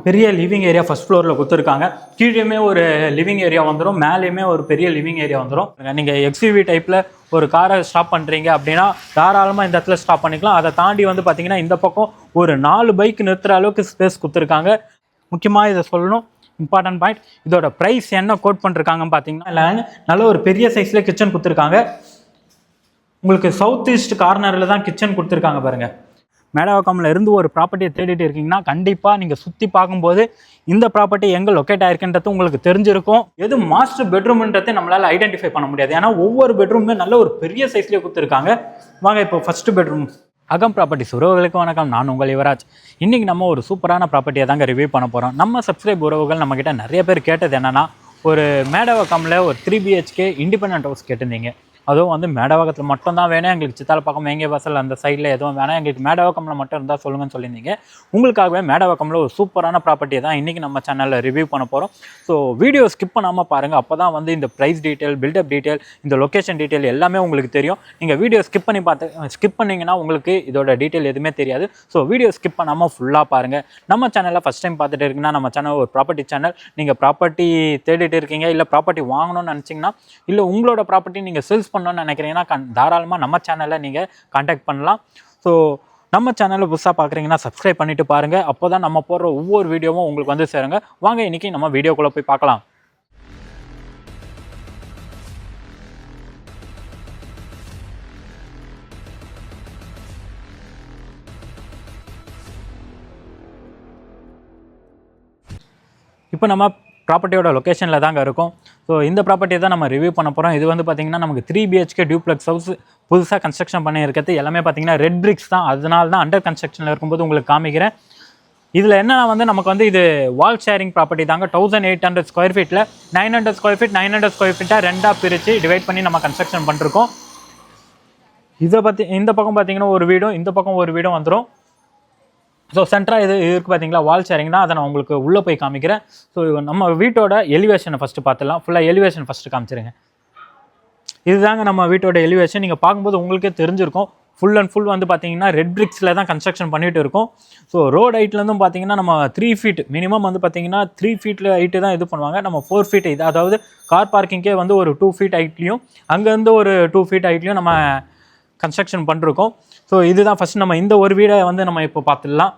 பெரிய living area first ஃப்ளோரில் கொடுத்துருக்காங்க. கீழேயுமே ஒரு லிவிங் ஏரியா வந்துடும், மேலேயுமே ஒரு பெரிய லிவிங் ஏரியா வந்துடும். நீங்கள் எக்ஸ்யூவி டைப்பில் ஒரு காரை ஸ்டாப் பண்ணுறீங்க அப்படின்னா தாராளமாக இந்த இடத்துல ஸ்டாப் பண்ணிக்கலாம். அதை தாண்டி வந்து பார்த்தீங்கன்னா இந்த பக்கம் ஒரு 4 பைக் நிறுத்துகிற அளவுக்கு ஸ்பேஸ் கொடுத்துருக்காங்க. முக்கியமாக இதை சொல்லணும், இம்பார்ட்டன்ட் பாயிண்ட், இதோட ப்ரைஸ் என்ன கோட் பண்ணிருக்காங்கன்னு பார்த்தீங்கன்னா இல்லை நல்ல ஒரு பெரிய சைஸில் கிச்சன் கொடுத்துருக்காங்க. உங்களுக்கு சவுத் ஈஸ்ட் கார்னரில் தான் கிச்சன் கொடுத்துருக்காங்க பாருங்கள். மேடவாக்கம்ல இருந்து ஒரு ப்ராப்பர்ட்டியை தேடிட்டு இருக்கீங்கன்னா கண்டிப்பாக நீங்கள் சுற்றி பார்க்கும்போது இந்த ப்ராப்பர்ட்டி எங்கே லொக்கேட் ஆயிருக்குன்றது உங்களுக்கு தெரிஞ்சிருக்கும். எது மாஸ்டர் பெட்ரூம்ன்றதை நம்மளால் ஐடென்டிஃபை பண்ண முடியாது, ஏன்னா ஒவ்வொரு பெட்ரூமே நல்ல ஒரு பெரிய சைஸ்லேயே கொடுத்துருக்காங்க. வாங்க இப்போ ஃபர்ஸ்ட் பெட்ரூம். அகம் ப்ராப்பர்ட்டிஸ் உறவுகளுக்கு வணக்கம், நான் உங்கள் யுவராஜ். இன்றைக்கி நம்ம ஒரு சூப்பரான ப்ராப்பர்ட்டியை தாங்க ரிவ்யூ பண்ண போகிறோம். நம்ம சப்ஸ்கிரைப் உறவுகள் நம்மக்கிட்ட நிறைய பேர் கேட்டது என்னென்னா, ஒரு மேடவாக்கமில் ஒரு 3 BHK இண்டிபெண்டன்ட் ஹவுஸ் கேட்டிருந்தீங்க. அதுவும் வந்து மேடவாக்கத்தில் மட்டும் தான் வேணும், எங்களுக்கு சித்தாலப்பாக்கம் வேங்கிய வாசல் அந்த சைடில் எதுவும் வேணாம், எங்களுக்கு மேடவாக்கமில் மட்டும் இருந்தால் சொல்லுங்கன்னு சொல்லியிருந்தீங்க. உங்களுக்காகவே மேடவாக்கமில் ஒரு சூப்பரான ப்ராப்பர்ட்டியை தான் இன்றைக்கி நம்ம சேனலில் ரிவ்யூ பண்ண போகிறோம். ஸோ வீடியோ ஸ்கிப் பண்ணாமல் பாருங்கள், அப்போ தான் வந்து இந்த ப்ரைஸ் டீட்டெயில், பில்டப் டீட்டெயில், இந்த லொக்கேஷன் டீட்டெயில் எல்லாமே உங்களுக்கு தெரியும். நீங்கள் வீடியோ ஸ்கிப் பண்ணிங்கன்னா உங்களுக்கு இதோட டீட்டெயில் எதுவுமே தெரியாது. ஸோ வீடியோ ஸ்கிப் பண்ணாமல் ஃபுல்லாக பாருங்கள். நம்ம சேனலில் ஃபஸ்ட் டைம் பார்த்துட்டு இருக்குன்னா நம்ம சேனல் ஒரு ப்ராப்பர்ட்டி சேனல். நீங்கள் ப்ராப்பர்ட்டி தேடிட்டு இருக்கீங்க, இல்லை ப்ராப்பர்ட்டி வாங்கணும்னு நினச்சிங்கன்னா, இல்லை உங்களோட ப்ராப்பர்ட்டி நீங்கள் சேல்ஸ் பண்ணணும்னு நினைக்கிறீங்கன்னா தாராளமாக நம்ம சேனலில் நீங்கள் கான்டாக்ட் பண்ணலாம். ஸோ நம்ம சேனலில் புதுசாக பார்க்குறீங்கன்னா சப்ஸ்கிரைப் பண்ணிவிட்டு பாருங்கள், அப்போ தான் நம்ம போடுற ஒவ்வொரு வீடியோவும் உங்களுக்கு வந்து சேருங்க. வாங்க இன்றைக்கி நம்ம வீடியோக்குள்ளே போய் பார்க்கலாம். இப்போ நம்ம ப்ராப்பர்ட்டியோட லொக்கேஷனில் தாங்க இருக்கும். ஸோ இந்த ப்ராப்பர்ட்டியை தான் நம்ம ரிவ்யூ பண்ண போகிறோம். இது வந்து பார்த்திங்கன்னா நமக்கு 3 BHK டியூப்ளெக்ஸ் ஹவுஸ் புதுசாக கன்ஸ்ட்ரக்ஷன் பண்ணி இருக்கிறது எல்லாமே பார்த்திங்கன்னா ரெட் பிரிக்ஸ் தான். அதனால தான் அண்டர் கன்ஸ்ட்ரக்ஷனில் இருக்கும்போது உங்களுக்கு காமிக்கிறேன். இதில் என்னென்னா வந்து நமக்கு வந்து இது வால் ஷேரிங் ப்ராப்பர்ட்டி தாங்க. 1800 ஸ்கொயர் ஃபீட்டில் 900 ஸ்கொயர் ஃபீட் 900 ஸ்கொயர் ஃபீட்டாக ரெண்டாக பிரித்து டிவைட் பண்ணி நம்ம கன்ஸ்ட்ரக்ஷன் பண்ணிருக்கோம். இதை பற்றி இந்த பக்கம் பார்த்திங்கன்னா ஒரு வீடும், இந்த பக்கம் ஒரு வீடும் வந்துடும். ஸோ சென்டராக இது இருக்குது பார்த்தீங்களா, வால் ஷேரிங் தான். அதை நான் உங்களுக்கு உள்ளே போய் காமிக்கிறேன். ஸோ நம்ம வீட்டோட எலிவேஷனை ஃபஸ்ட்டு பார்த்துடலாம். ஃபுல்லாக எலிவேஷன் ஃபஸ்ட்டு காமிச்சிருங்க. இதுதாங்க நம்ம வீட்டோட எலிவேஷன். நீங்கள் பார்க்கும்போது உங்களுக்கே தெரிஞ்சிருக்கும், ஃபுல் அண்ட் ஃபுல் வந்து பார்த்தீங்கன்னா ரெட் பிரிக்ஸில் தான் கன்ஸ்ட்ரக்ஷன் பண்ணிட்டு இருக்கும். ஸோ ரோட் ஹைட்லேருந்தும் பார்த்தீங்கன்னா நம்ம 3 ஃபீட் மினிமம் வந்து பார்த்தீங்கன்னா 3 ஃபீட்டில் ஹைட்டு தான் இது பண்ணுவாங்க. நம்ம 4 ஃபீட் இது, அதாவது கார் பார்க்கிங்கே வந்து ஒரு 2 ஃபீட் ஹைட்லையும் அங்கேருந்து ஒரு 2 ஃபீட் ஹைட்லையும் நம்ம கன்ஸ்ட்ரக்ஷன் பண்ணிருக்கோம். ஸோ இதுதான் ஃபஸ்ட் நம்ம இந்த ஒரு வீடை வந்து நம்ம இப்போ பார்த்துடலாம்.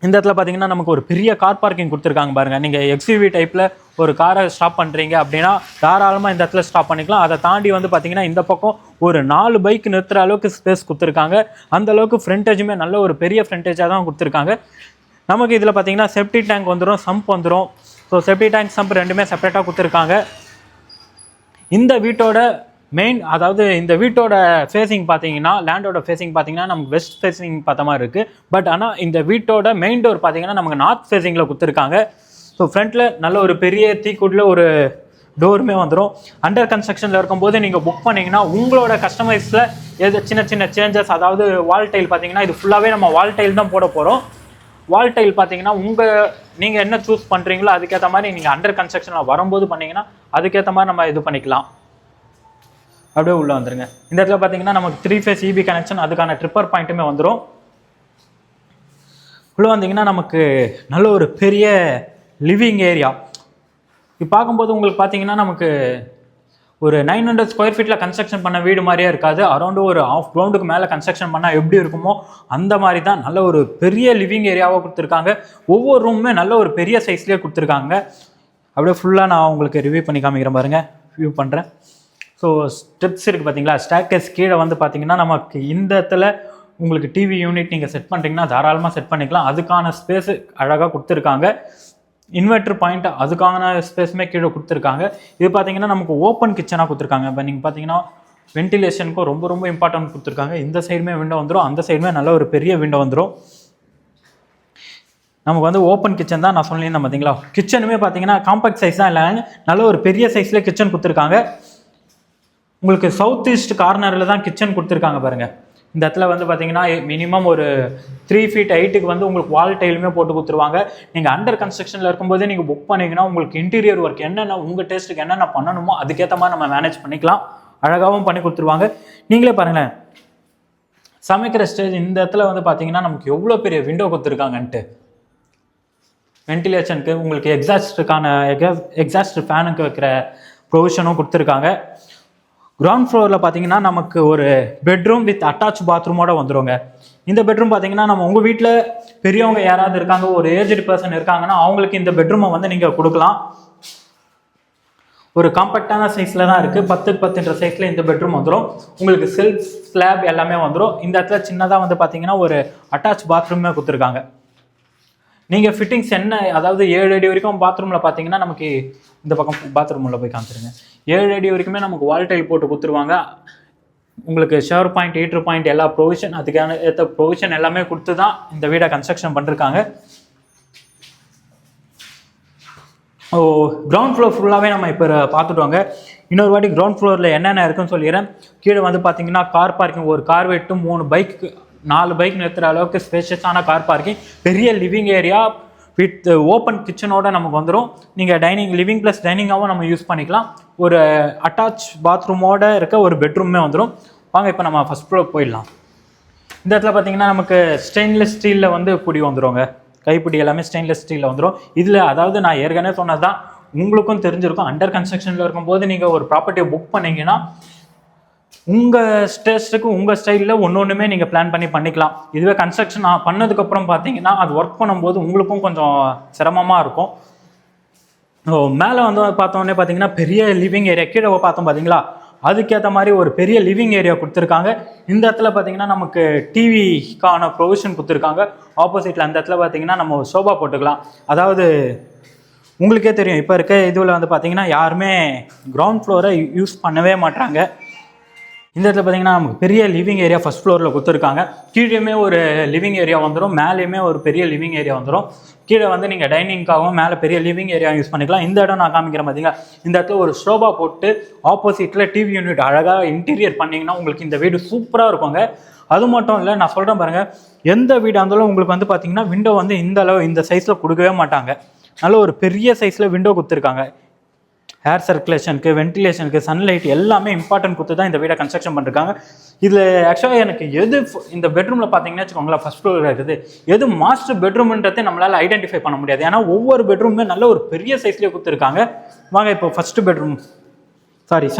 இந்த இடத்துல பார்த்தீங்கன்னா நமக்கு ஒரு பெரிய கார் பார்க்கிங் கொடுத்துருக்காங்க பாருங்கள். நீங்கள் எக்ஸ்யூவி டைப்பில் ஒரு காரை ஸ்டாப் பண்ணுறீங்க அப்படின்னா தாராளமாக இந்த இடத்துல ஸ்டாப் பண்ணிக்கலாம். அதை தாண்டி வந்து பார்த்தீங்கன்னா இந்த பக்கம் ஒரு 4 பைக் நிறுத்துகிற அளவுக்கு ஸ்பேஸ் கொடுத்துருக்காங்க. அந்த அளவுக்கு ஃப்ரண்டேஜுமே நல்ல ஒரு பெரிய ஃப்ரண்டேஜாக தான் கொடுத்துருக்காங்க. நமக்கு இதில் பார்த்தீங்கன்னா செப்டி டேங்க் வந்துடும், சம்ப் வந்துடும். ஸோ செப்டி டேங்க் சம்ப் ரெண்டுமே செப்பரேட்டாக கொடுத்துருக்காங்க. இந்த வீட்டோட மெயின், அதாவது இந்த வீட்டோட ஃபேஸிங் பார்த்தீங்கன்னா, லேண்டோட ஃபேஸிங் பார்த்தீங்கன்னா நமக்கு வெஸ்ட் ஃபேஸிங் பார்த்த மாதிரி இருக்குது. பட் ஆனால் இந்த வீட்டோட மெயின் டோர் பார்த்தீங்கன்னா நமக்கு நார்த் ஃபேஸிங்கில் கொடுத்துருக்காங்க. ஸோ ஃப்ரண்ட்டில் நல்ல ஒரு பெரிய தீக்குட்டில் ஒரு டோருமே வந்துடும். அண்டர் கன்ஸ்ட்ரக்ஷனில் இருக்கும்போது நீங்கள் புக் பண்ணிங்கன்னா உங்களோட கஸ்டமைஸில் எது சின்ன சின்ன சேஞ்சஸ், அதாவது வால் டைல் பார்த்தீங்கன்னா இது ஃபுல்லாகவே நம்ம வால் டைல் தான் போட போகிறோம். வால் டைல் பார்த்தீங்கன்னா நீங்கள் என்ன சூஸ் பண்ணுறீங்களோ அதுக்கேற்ற மாதிரி நீங்கள் அண்டர் கன்ஸ்ட்ரக்ஷனில் வரும்போது பண்ணிங்கன்னா அதுக்கேற்ற மாதிரி நம்ம இது பண்ணிக்கலாம். அப்படியே உள்ளே வந்துருங்க. இந்த இடத்துல பார்த்தீங்கன்னா நமக்கு 3 ஃபேஸ் EB கனெக்ஷன், அதுக்கான ட்ரிப்பர் பாயிண்ட்டுமே வந்துடும். உள்ளே வந்தீங்கன்னா நமக்கு நல்ல ஒரு பெரிய லிவிங் ஏரியா. இப்போ பார்க்கும்போது உங்களுக்கு பார்த்தீங்கன்னா நமக்கு ஒரு 900 ஸ்கொயர் ஃபீட்டில் கன்ஸ்ட்ரக்ஷன் பண்ண வீடு மாதிரியே இருக்காது. அரௌண்டு ஒரு ½ கிரவுண்டுக்கு மேலே கன்ஸ்ட்ரக்ஷன் பண்ணால் எப்படி இருக்குமோ அந்த மாதிரி தான் நல்ல ஒரு பெரிய லிவிங் ஏரியாவாக கொடுத்துருக்காங்க. ஒவ்வொரு ரூமுமே நல்ல ஒரு பெரிய சைஸ்லேயே கொடுத்துருக்காங்க. அப்படியே ஃபுல்லாக நான் உங்களுக்கு ரிவ்யூ பண்ணி காமிக்கிறேன் பாருங்கள், வியூ பண்ணுறேன். ஸோ ஸ்டெப்ஸ் இருக்குது பார்த்தீங்களா, ஸ்டேர்கேஸ் கீழே வந்து பார்த்தீங்கன்னா நமக்கு இந்த இடத்துல உங்களுக்கு டிவி யூனிட் நீங்கள் செட் பண்ணுறீங்கன்னா தாராளமாக செட் பண்ணிக்கலாம். அதுக்கான ஸ்பேஸு அழகாக கொடுத்துருக்காங்க. இன்வெர்டர் பாயிண்ட் அதுக்கான ஸ்பேஸுமே கீழே கொடுத்துருக்காங்க. இது பார்த்தீங்கன்னா நமக்கு ஓப்பன் கிச்சனாக கொடுத்துருக்காங்க. இப்போ நீங்கள் பார்த்தீங்கன்னா வென்டிலேஷனுக்கும் ரொம்ப ரொம்ப இம்பார்ட்டன்ட் கொடுத்துருக்காங்க. இந்த சைடுமே விண்டோ வந்துடும், அந்த சைடுமே நல்ல ஒரு பெரிய விண்டோ வந்துடும். நமக்கு வந்து ஓப்பன் கிச்சன் தான் நான் சொல்லியிருந்தேன் பார்த்தீங்களா. கிச்சனுமே பார்த்தீங்கன்னா காம்பேக்ட் சைஸ் தான், இல்லை நல்ல ஒரு பெரிய சைஸில் கிச்சன் கொடுத்துருக்காங்க. உங்களுக்கு சவுத் ஈஸ்ட் கார்னரில் தான் கிச்சன் கொடுத்துருக்காங்க பாருங்கள். இந்த இடத்துல வந்து பார்த்தீங்கன்னா மினிமம் ஒரு 3 ஃபீட் ஹைட்டுக்கு வந்து உங்களுக்கு வால் டைலுமே போட்டு கொடுத்துருவாங்க. நீங்கள் அண்டர் கன்ஸ்ட்ரக்ஷனில் இருக்கும்போதே நீங்கள் புக் பண்ணிங்கன்னா உங்களுக்கு இன்டீரியர் ஒர்க் என்னென்ன உங்கள் டேஸ்ட்டுக்கு என்னென்ன பண்ணணுமோ அதுக்கேற்ற மாதிரி நம்ம மேனேஜ் பண்ணிக்கலாம். அழகாகவும் பண்ணி கொடுத்துருவாங்க. நீங்களே பாருங்களேன், சமைக்கிற ஸ்டேஜ் இந்த இடத்துல வந்து பார்த்தீங்கன்னா நமக்கு எவ்வளோ பெரிய விண்டோ கொடுத்துருக்காங்கன்ட்டு. வென்டிலேஷனுக்கு உங்களுக்கு எக்ஸாஸ்ட் ஃபேனுக்கு வைக்கிற ப்ரொவிஷனும் கொடுத்துருக்காங்க. கிரவுண்ட் ஃப்ளோரில் பார்த்தீங்கன்னா நமக்கு ஒரு பெட்ரூம் வித் அட்டாச் பாத்ரூமோட வந்துடுங்க. இந்த பெட்ரூம் பார்த்தீங்கன்னா நம்ம உங்கள் வீட்டில் பெரியவங்க யாராவது இருக்காங்க, ஒரு ஏஜ்டு பர்சன் இருக்காங்கன்னா அவங்களுக்கு இந்த பெட்ரூமை வந்து நீங்கள் கொடுக்கலாம். ஒரு காம்பேக்டான சைஸில் தான் இருக்குது. 10x10 சைஸில் இந்த பெட்ரூம் வந்துடும். உங்களுக்கு செல்ஃப் ஸ்லாப் எல்லாமே வந்துடும். இந்த இடத்துல சின்னதாக வந்து பார்த்தீங்கன்னா ஒரு அட்டாச் பாத்ரூமே கொடுத்துருக்காங்க. நீங்கள் ஃபிட்டிங்ஸ் என்ன, அதாவது 7 அடி வரைக்கும் பாத்ரூமில் பார்த்தீங்கன்னா நமக்கு இந்த பக்கம் பாத்ரூமில் போய் காமிச்சிருங்க. 7 அடி வரைக்குமே நமக்கு வால் டைல் போட்டு கொடுத்துருவாங்க. உங்களுக்கு ஷவர் பாயிண்ட், ஹீட்டர் பாயிண்ட் எல்லா ப்ரொவிஷன், அதுக்கான ஏற்ற ப்ரொவிஷன் எல்லாமே கொடுத்து தான் இந்த வீடை கன்ஸ்ட்ரக்ஷன் பண்ணிருக்காங்க. கிரவுண்ட் ஃப்ளோர் ஃபுல்லாகவே நம்ம இப்போ பார்த்துட்டோங்க. இன்னொரு வாட்டி கிரவுண்ட் ஃப்ளோரில் என்னென்ன இருக்குன்னு சொல்லிடுறேன். கீழே வந்து பார்த்தீங்கன்னா கார் பார்க்கிங், ஒரு கார் வெட்டு 4 பைக் நிறுத்துகிற அளவுக்கு ஸ்பேஷியஸான கார் பார்க்கிங், பெரிய லிவிங் ஏரியா வித் ஓப்பன் கிச்சனோட நமக்கு வந்துடும். நீங்கள் லிவிங் ப்ளஸ் டைனிங்காகவும் நம்ம யூஸ் பண்ணிக்கலாம். ஒரு அட்டாச் பாத்ரூமோட இருக்க ஒரு பெட்ரூமே வந்துடும். வாங்க இப்போ நம்ம ஃபஸ்ட் ஃப்ளோர் போயிடலாம். இந்த இடத்துல பார்த்தீங்கன்னா நமக்கு ஸ்டெயின்லெஸ் ஸ்டீலில் வந்து பிடி வந்துடுங்க. கைப்பிடி எல்லாமே ஸ்டெயின்லெஸ் ஸ்டீலில் வந்துடும். இதில் அதாவது நான் ஏற்கனவே சொன்னது தான், உங்களுக்கும் தெரிஞ்சிருக்கும். அண்டர் கன்ஸ்ட்ரக்ஷனில் இருக்கும்போது நீங்கள் ஒரு ப்ராப்பர்ட்டியை புக் பண்ணிங்கன்னா உங்கள் ஸ்டேஜுக்கு உங்கள் ஸ்டைலில் ஒன்றுமே நீங்கள் பிளான் பண்ணிக்கலாம். இதுவே கன்ஸ்ட்ரக்ஷன் பண்ணதுக்கப்புறம் பார்த்தீங்கன்னா அது ஒர்க் பண்ணும்போது உங்களுக்கும் கொஞ்சம் சிரமமாக இருக்கும். மேலே வந்து பார்த்தோன்னே பார்த்தீங்கன்னா பெரிய லிவிங் ஏரியா, கீழே பார்த்தோம் பார்த்தீங்களா, அதுக்கேற்ற மாதிரி ஒரு பெரிய லிவிங் ஏரியா கொடுத்துருக்காங்க. இந்த இடத்துல பார்த்தீங்கன்னா நமக்கு டிவிக்கான ப்ரொவிஷன் கொடுத்துருக்காங்க. ஆப்போசிட்டில் அந்த இடத்துல பார்த்தீங்கன்னா நம்ம சோபா போட்டுக்கலாம். அதாவது உங்களுக்கே தெரியும், இப்போ இருக்க இதில் வந்து பார்த்தீங்கன்னா யாருமே கிரவுண்ட் ஃப்ளோரை யூஸ் பண்ணவே மாட்டாங்க. இந்த இடத்துல பார்த்தீங்கன்னா நமக்கு பெரிய லிவிங் ஏரியா ஃபஸ்ட் ஃப்ளோரில் கொடுத்துருக்காங்க. கீழேயுமே ஒரு லிவிங் ஏரியா வந்துடும், மேலேயுமே ஒரு பெரிய லிவிங் ஏரியா வந்துடும். கீழே வந்து நீங்கள் டைனிங்காகவும் மேலே பெரிய லிவிங் ஏரியா யூஸ் பண்ணிக்கலாம். இந்த இடம் நான் காமிக்கிறேன் பார்த்தீங்கன்னா, இந்த இடத்துல ஒரு ஷோபா போட்டு ஆப்போசிட்டில் டிவி யூனிட் அழகாக இன்டீரியர் பண்ணிங்கன்னா உங்களுக்கு இந்த வீடு சூப்பராக இருக்குங்க. அது மட்டும் இல்லை, நான் சொல்கிறேன் பாருங்கள், எந்த வீடாக இருந்தாலும் உங்களுக்கு வந்து பார்த்தீங்கன்னா விண்டோ வந்து இந்த சைஸில் கொடுக்கவே மாட்டாங்க. நல்ல ஒரு பெரிய சைஸில் விண்டோ கொடுத்துருக்காங்க. ஏர் சர்க்குலேஷனுக்கு, வென்டிலேஷனுக்கு, சன்லைட் எல்லாமே இம்பார்ட்டன்ட் கொடுத்து தான் இந்த வீடை கன்ஸ்ட்ரக்ஷன் பண்ணிருக்காங்க. இதில் ஆக்சுவலாக எனக்கு எது இந்த பெட்ரூமில் பார்த்தீங்கன்னா வச்சுக்கோங்களேன், ஃபர்ஸ்ட் ஃப்ளோரில் இருக்குது, எது மாஸ்டர் பெட்ரூம்ன்றதே நம்மளால் ஐடென்டிஃபை பண்ண முடியாது. ஏன்னா ஒவ்வொரு பெட்ரூமே நல்ல ஒரு பெரிய சைஸ்லேயே கொடுத்துருக்காங்க. வாங்க இப்போ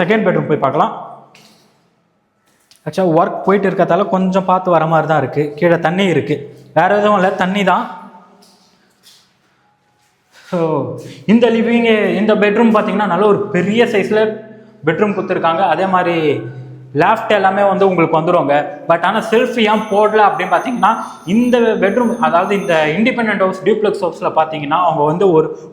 செகண்ட் பெட்ரூம் போய் பார்க்கலாம். ஆக்சுவலாக ஒர்க் போயிட்டு இருக்கிறதால கொஞ்சம் பார்த்து வர மாதிரி தான் இருக்குது. கீழே தண்ணி இருக்குது, வேறு எதுவும் இல்லை, தண்ணி தான். ஸோ இந்த பெட்ரூம் பார்த்தீங்கன்னா நல்ல ஒரு பெரிய சைஸில் பெட்ரூம் கொடுத்துருக்காங்க. அதே மாதிரி லேஃப்ட் எல்லாமே வந்து உங்களுக்கு வந்துடுவாங்க. பட் ஆனால் செல்ஃப் ஏன் போடல அப்படின்னு பார்த்தீங்கன்னா, இந்த பெட்ரூம், அதாவது இந்த இண்டிபெண்டன்ட் ஹவுஸ், டியூப்ளெக்ஸ் ஹவுஸில் பார்த்தீங்கன்னா அவங்க வந்து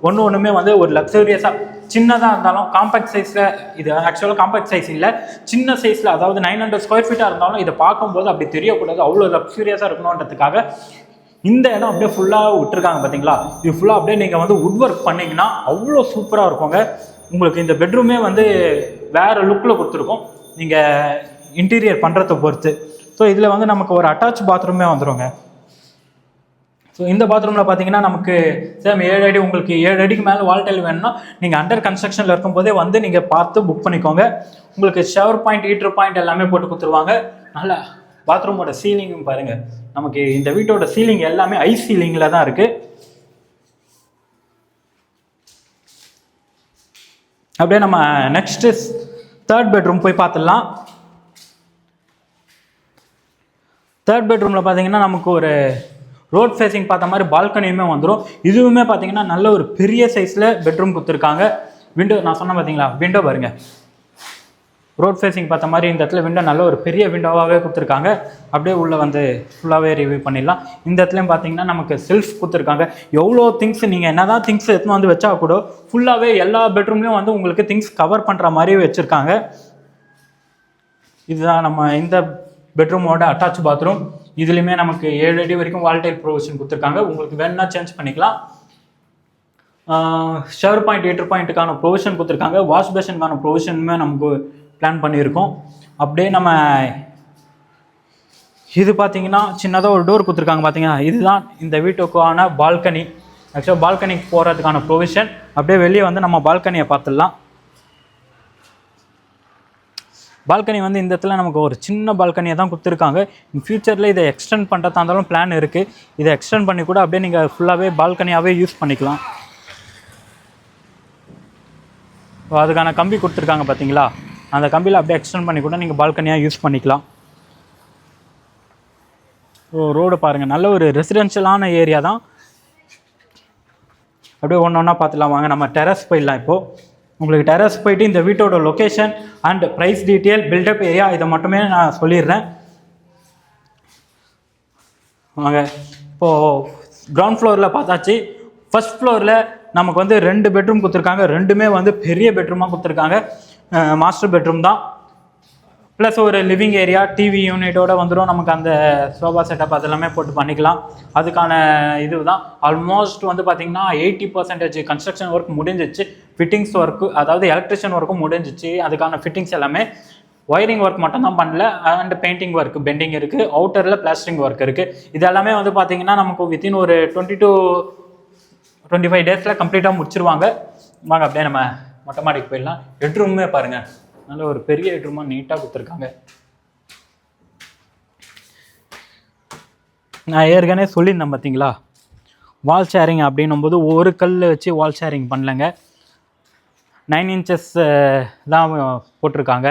ஒன்றுமே வந்து ஒரு லக்ஸூரியஸாக சின்னதாக இருந்தாலும் காம்பேக்ட் சைஸில், இது ஆக்சுவலாக காம்பேக்ட் சைஸ் இல்லை, சின்ன சைஸில், அதாவது 900 ஸ்கொயர் ஃபீட்டாக இருந்தாலும் இதை பார்க்கும்போது அப்படி தெரியக்கூடாது, அவ்வளோ லக்ஸூரியஸாக இருக்கணுன்றதுக்காக இந்த இடம் அப்படியே ஃபுல்லாக விட்டுருக்காங்க. பார்த்தீங்களா, இது ஃபுல்லாக அப்படியே நீங்கள் வந்து வுட் ஒர்க் பண்ணிங்கன்னா அவ்வளோ சூப்பராக இருக்குங்க. உங்களுக்கு இந்த பெட்ரூமே வந்து வேறு லுக்கில் கொடுத்துருக்கோம், நீங்கள் இன்டீரியர் பண்ணுறதை பொறுத்து. ஸோ இதில் வந்து நமக்கு ஒரு அட்டாச் பாத்ரூமே வந்துடுங்க. ஸோ இந்த பாத்ரூமில் பார்த்தீங்கன்னா நமக்கு சேம் 7 அடி, உங்களுக்கு 7 அடிக்கு மேலே வால் டைல் வேணும்னா நீங்கள் அண்டர் கன்ஸ்ட்ரக்ஷனில் இருக்கும்போதே வந்து நீங்கள் பார்த்து புக் பண்ணிக்கோங்க. உங்களுக்கு ஷவர் பாயிண்ட், ஹீட்டர் பாயிண்ட் எல்லாமே போட்டு கொடுத்துருவாங்க. நல்லா பாத்ரூமோட சீலிங்கும் பாருங்கள், நமக்கு இந்த வீட்டோட சீலிங் எல்லாமே ஐஸ் சீலிங்கில் தான் இருக்குது. அப்படியே நம்ம நெக்ஸ்ட் தேர்ட் பெட்ரூம் போய் பார்த்துடலாம். தேர்ட் பெட்ரூமில் பார்த்தீங்கன்னா நமக்கு ஒரு ரோட் ஃபேஸிங் பார்த்த மாதிரி பால்கனியுமே வந்துடும். இதுவுமே பார்த்தீங்கன்னா நல்ல ஒரு பெரிய சைஸில் பெட்ரூம் கொடுத்துருக்காங்க. விண்டோ நான் சொன்னேன் பார்த்தீங்களா, விண்டோ பாருங்கள், ரோட் ஃபேஸிங் பார்த்த மாதிரி இந்த இடத்துல விண்டோ நல்ல ஒரு பெரிய விண்டோவாகவே கொடுத்துருக்காங்க. அப்படியே உள்ளே வந்து ஃபுல்லாகவே ரிவ்யூ பண்ணிடலாம். இந்த இடத்துலையும் பார்த்தீங்கன்னா நமக்கு செல்ஃப் கொடுத்துருக்காங்க. எவ்வளோ திங்ஸ் நீங்கள் என்ன தான் திங்ஸ் எடுத்துன்னு வந்து வச்சா கூட ஃபுல்லாகவே எல்லா பெட்ரூம்லேயும் வந்து உங்களுக்கு திங்ஸ் கவர் பண்ணுற மாதிரியே வச்சுருக்காங்க. இதுதான் நம்ம இந்த பெட்ரூமோட அட்டாச் பாத்ரூம். இதுலேயுமே நமக்கு 7 அடி வரைக்கும் வால் டைல் ப்ரொவிஷன் கொடுத்துருக்காங்க. உங்களுக்கு வேணும்னா சேஞ்ச் பண்ணிக்கலாம். ஷவர் பாயிண்ட், ஹீட்டர் பாயிண்ட்டுக்கான ப்ரொவிஷன் கொடுத்துருக்காங்க. வாஷ் பேஷனுக்கான ப்ரொவிஷனுமே நமக்கு பிளான் பண்ணியிருக்கோம். அப்படியே நம்ம இது பார்த்தீங்கன்னா சின்னதாக ஒரு டோர் கொடுத்துருக்காங்க. பார்த்தீங்கன்னா இதுதான் இந்த வீட்டுக்கான பால்கனி. ஆக்சுவலாக பால்கனிக்கு போகிறதுக்கான ப்ரொவிஷன். அப்படியே வெளியே வந்து நம்ம பால்கனியை பார்த்துடலாம். பால்கனி வந்து இந்த இடத்துல நமக்கு ஒரு சின்ன பால்கனியை தான் கொடுத்துருக்காங்க. இன் ஃபியூச்சரில் இதை எக்ஸ்டெண்ட் பண்ணுறதா இருந்தாலும் பிளான் இருக்குது. இதை எக்ஸ்டெண்ட் பண்ணி கூட அப்படியே நீங்கள் ஃபுல்லாகவே பால்கனியாகவே யூஸ் பண்ணிக்கலாம். அதுக்கான கம்பி கொடுத்துருக்காங்க பார்த்தீங்களா, அந்த கம்பியில் அப்படியே எக்ஸ்டெண்ட் பண்ணி கூட நீங்கள் பால்கனியாக யூஸ் பண்ணிக்கலாம். ரோடு பாருங்கள், நல்ல ஒரு ரெசிடென்ஷியலான ஏரியா தான். அப்படியே ஒன்று ஒன்றா பார்த்துலாம் வாங்க. நம்ம டெரஸ் போயிடலாம். இப்போது உங்களுக்கு டெரஸ் போயிட்டு இந்த வீட்டோட location and price detail, built up area இதை மட்டுமே நான் சொல்லிடுறேன் வாங்க. இப்போது கிரவுண்ட் ஃப்ளோரில் பார்த்தாச்சு. ஃபர்ஸ்ட் ஃப்ளோரில் நமக்கு வந்து 2 பெட்ரூம் கொடுத்துருக்காங்க. ரெண்டுமே வந்து பெரிய பெட்ரூமாக கொடுத்துருக்காங்க. மாஸ்டர் பெட்ரூம் தான். ப்ளஸ் ஒரு லிவிங் ஏரியா, டிவி யூனிட்டோடு வந்துடும். நமக்கு அந்த சோஃபா செட்டப் அதெல்லாமே போட்டு பண்ணிக்கலாம். அதுக்கான இது தான். ஆல்மோஸ்ட் வந்து பார்த்திங்கன்னா 80% கன்ஸ்ட்ரக்ஷன் ஒர்க் முடிஞ்சிச்சு. ஃபிட்டிங்ஸ் ஒர்க்கு, அதாவது எலக்ட்ரிஷியன் ஒர்க்கும் முடிஞ்சிச்சு. அதுக்கான ஃபிட்டிங்ஸ் எல்லாமே, ஒயரிங் ஒர்க் மட்டும் தான் பண்ணல. அண்ட் பெயிண்டிங் ஒர்க் பெண்டிங் இருக்குது. அவுட்டரில் பிளாஸ்டரிங் ஒர்க் இருக்குது. இது எல்லாமே வந்து பார்த்திங்கன்னா நமக்கு வித்தின் ஒரு 20 to 25 டேஸில் கம்ப்ளீட்டாக முடிச்சிருவாங்க. வாங்க அப்படியே நம்ம மொட்டை மாடிக்கு போயிடலாம். பெட்ரூமே பாருங்கள், நல்ல ஒரு பெரிய பெட்ரூமாக நீட்டாக கொடுத்துருக்காங்க. நான் ஏற்கனவே சொல்லியிருந்தேன் பார்த்தீங்களா, வால் ஷேரிங் அப்படின்னும் போது ஒரு கல் வச்சு வால் ஷேரிங் பண்ணலங்க. 9 inches தான் போட்டிருக்காங்க.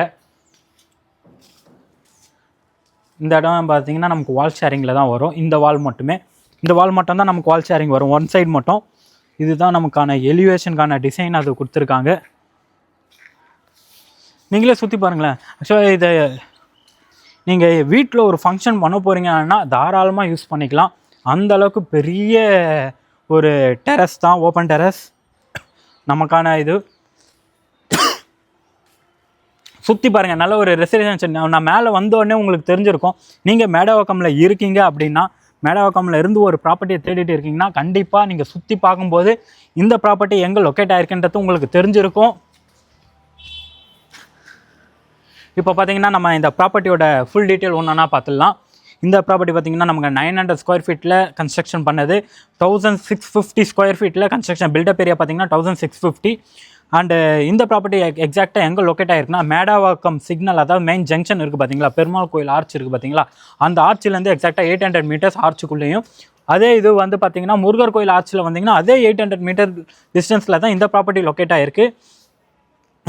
இந்த இடம் பார்த்தீங்கன்னா நமக்கு வால் ஷேரிங்கில் தான் வரும். இந்த வால் மட்டுமே, இந்த வால் மட்டும் தான் நமக்கு வால் ஷேரிங் வரும், ஒன் சைடு மட்டும். இதுதான் நமக்கான எலிவேஷனுக்கான டிசைன் அது கொடுத்துருக்காங்க. நீங்களே சுற்றி பாருங்களேன். ஆக்சுவலாக இதை நீங்கள் வீட்டில் ஒரு ஃபங்க்ஷன் பண்ண போகிறீங்கன்னா தாராளமாக யூஸ் பண்ணிக்கலாம். அந்தளவுக்கு பெரிய ஒரு டெரஸ் தான், ஓப்பன் டெரஸ் நமக்கான இது. சுற்றி பாருங்கள், நல்ல ஒரு ரெசிடென்ஷியல். நான் மேலே வந்தோடனே உங்களுக்கு தெரிஞ்சிருக்கும். நீங்கள் மேடவாக்கமில் இருக்கீங்க அப்படின்னா, மேடவாக்கமில் இருந்து ஒரு ப்ராப்பர்ட்டியை தேடிட்டு இருக்கீங்கன்னா கண்டிப்பாக நீங்கள் சுற்றி பார்க்கும்போது இந்த ப்ராப்பர்ட்டி எங்கே லொக்கேட் ஆகிருக்குன்றது உங்களுக்கு தெரிஞ்சிருக்கும். இப்போ பார்த்தீங்கன்னா நம்ம இந்த ப்ராப்பர்ட்டியோட ஃபுல் டீட்டெயில் ஒன்றா பார்த்துடலாம். இந்த ப்ராப்பர்ட்டி பார்த்தீங்கன்னா நமக்கு 900 ஸ்கொயர் ஃபீட்டில் கன்ஸ்ட்ரக்ஷன் பண்ணது. 1650 ஸ்கொயர் ஃபீட்டில் கன்ஸ்ட்ரக்ஷன். பில்டப் ஏரியா பார்த்தீங்கன்னா 1650. அண்டு இந்த ப்ராப்பர்ட்டி எக்ஸாக்டாக எங்கே லொக்கேட் ஆகிருக்குன்னா, மேடவாக்கம் சிக்னல், அதாவது மெயின் ஜங்ஷன் இருக்குது பார்த்தீங்களா, பெருமாள் கோயில் ஆர்ச் இருக்குது பார்த்தீங்களா, அந்த ஆர்ச்சிலேருந்து எக்ஸாக்டாக 800 மீட்டர்ஸ் ஆர்ச்சுக்குள்ளேயும். அதே இது வந்து பார்த்தீங்கன்னா முருகர் கோயில் ஆர்ச்சில் வந்தீங்கன்னா அதே 800 மீட்டர் டிஸ்டன்ஸில் தான் இந்த ப்ராப்பர்ட்டி லொக்கேட் ஆகிருக்கு.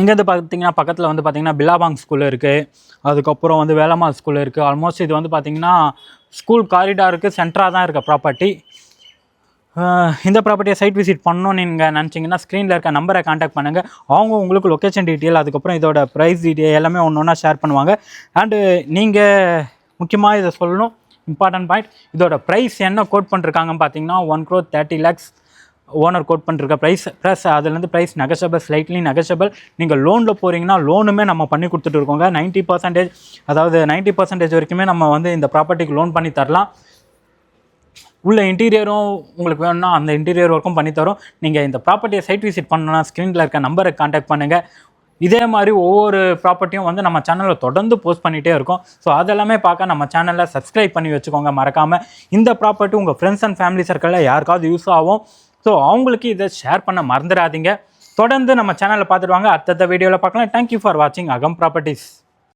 இங்கேருந்து பார்த்தீங்கன்னா பக்கத்தில் வந்து பார்த்தீங்கன்னா பிலாபாங் ஸ்கூல் இருக்குது. அதுக்கப்புறம் வந்து வேலம்மாள் ஸ்கூல் இருக்குது. ஆல்மோஸ்ட் இது வந்து பார்த்தீங்கன்னா ஸ்கூல் காரிடாருக்கு சென்டராக தான் இருக்க ப்ராப்பர்ட்டி. இந்த ப்ராப்பர்ட்டியை சைட் விசிட் பண்ணணும்னு நீங்கள் நினச்சிங்கன்னா ஸ்க்ரீனில் இருக்க நம்பரை காண்டாக்ட் பண்ணுங்கள். அவங்க உங்களுக்கு லொக்கேஷன் டீட்டெயில், அதுக்கப்புறம் இதோட ப்ரைஸ் டீட்டெயில் எல்லாமே ஒன்று ஒன்றா ஷேர் பண்ணுவாங்க. அண்டு நீங்கள் முக்கியமாக இதை சொல்லணும், இம்பார்ட்டன்ட் பாயிண்ட், இதோட ப்ரைஸ் என்ன கோட் பண்ணிருக்காங்கன்னு பார்த்தீங்கன்னா 1,30,00,000 ஓனர் கோட் பண்ணிருக்க ப்ரைஸ். ப்ளஸ் அதுலேருந்து ப்ரைஸ் நெகஷபிள், ஸ்லைட்லி நெகஷபிள். நீங்கள் லோனில் போகிறீங்கன்னா லோனுமே நம்ம பண்ணி கொடுத்துட்டு இருக்கோங்க. 90%, அதாவது 90% வரைக்குமே நம்ம வந்து இந்த ப்ராப்பர்ட்டிக்கு லோன் பண்ணி தரலாம். உள்ள இன்டீரியரும் உங்களுக்கு வேணும்னா அந்த இன்டீரியர் ஒர்க்கும் பண்ணித்தரோம். நீங்கள் இந்த ப்ராப்பர்ட்டியை சைட் விசிட் பண்ணணும்னா ஸ்க்ரீனில் இருக்க நம்பரை காண்டாக்ட் பண்ணுங்கள். இதே மாதிரி ஒவ்வொரு ப்ராப்பர்ட்டியும் வந்து நம்ம சேனலில் தொடர்ந்து போஸ்ட் பண்ணிகிட்டே இருக்கோம். ஸோ அதெல்லாமே பார்க்க நம்ம சேனலில் சப்ஸ்கிரைப் பண்ணி வச்சுக்கோங்க மறக்காமல். இந்த ப்ராப்பர்ட்டி உங்கள் ஃப்ரெண்ட்ஸ் அண்ட் ஃபேமிலி சர்க்கிளில் யாருக்காவது யூஸ் ஆகும். ஸோ அவங்களுக்கு இதை ஷேர் பண்ண மறந்துடாதீங்க. தொடர்ந்து நம்ம சேனலில் பார்த்துட்டு வாங்க. அடுத்த வீடியோவில் பார்க்கலாம். தேங்க்யூ ஃபார் வாட்சிங் அகம் ப்ராப்பர்ட்டிஸ்.